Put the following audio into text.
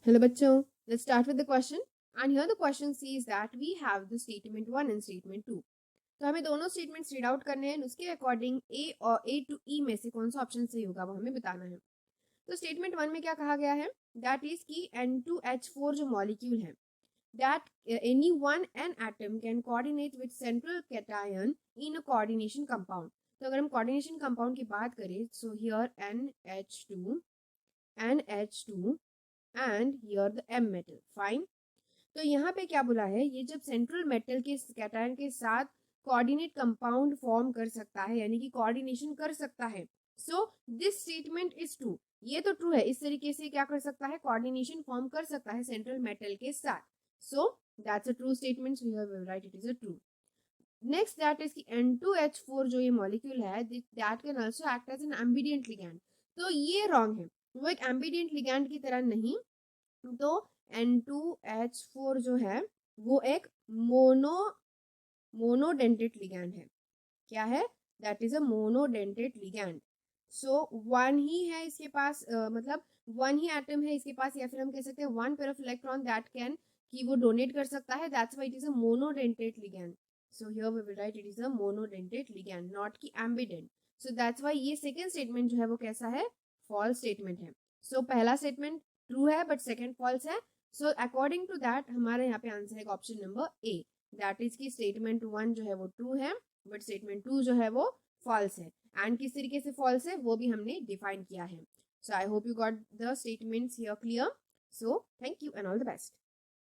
Hello bachcho, let's start with the question. And here the question says that we have the statement 1 and statement 2. तो हमें दोनों statements read out करने हैं, उसके according ए और ए to ई में से कौन सा ऑप्शन सही होगा वो हमें बताना है। तो स्टेटमेंट 1 में क्या कहा गया है, दैट इज की N2H4 जो मॉलिक्यूल है, that any one an atom can coordinate with central cation in a coordination compound. तो अगर हम कोऑर्डिनेशन कंपाउंड की बात करें, so here NH2 and here the M metal, fine. तो यहाँ पे क्या बोला है, ये जब सेंट्रल मेटल के कैटायन के साथ कोऑर्डिनेट कंपाउंड फॉर्म कर सकता है, यानी कि कोऑर्डिनेशन कर सकता है, so this statement is true. ये तो ट्रू है, इस तरीके से क्या कर सकता है, कोऑर्डिनेशन फॉर्म कर सकता है सेंट्रल मेटल के साथ। So that's a true statement, so here we write it is a true. Next that is की N2H4 जो ये मॉलिक्यूल है, that can also act as an ambidentate ligand. तो ये रॉन्ग है, वो एक एम्बिडिएंट लिगैंड की तरह नहीं। तो N2H4 जो है वो एक मोनोडेंटेट लिगैंड है। क्या है, that is a monodentate ligand. So one ही है इसके पास, मतलब वन ही एटम है इसके पास, या फिर हम कह सकते हैं one pair of electron that can, कि वो डोनेट कर सकता है, that's why it is a monodentate ligand. So here we will write it is a monodentate ligand, not की एम्बिडेंट। सो दैट्स व्हाई ये सेकंड स्टेटमेंट जो है वो कैसा है, फॉल्स स्टेटमेंट है। सो पहला स्टेटमेंट ट्रू है बट सेकंड फॉल्स है। सो अकॉर्डिंग टू दैट हमारे यहाँ पे आंसर है option number A, that is की स्टेटमेंट 1 जो है वो ट्रू है बट स्टेटमेंट 2 जो है वो फॉल्स है। एंड किस तरीके से फॉल्स है वो भी हमने डिफाइन किया है। So I hope you got the statements here clear. So thank you and all the best.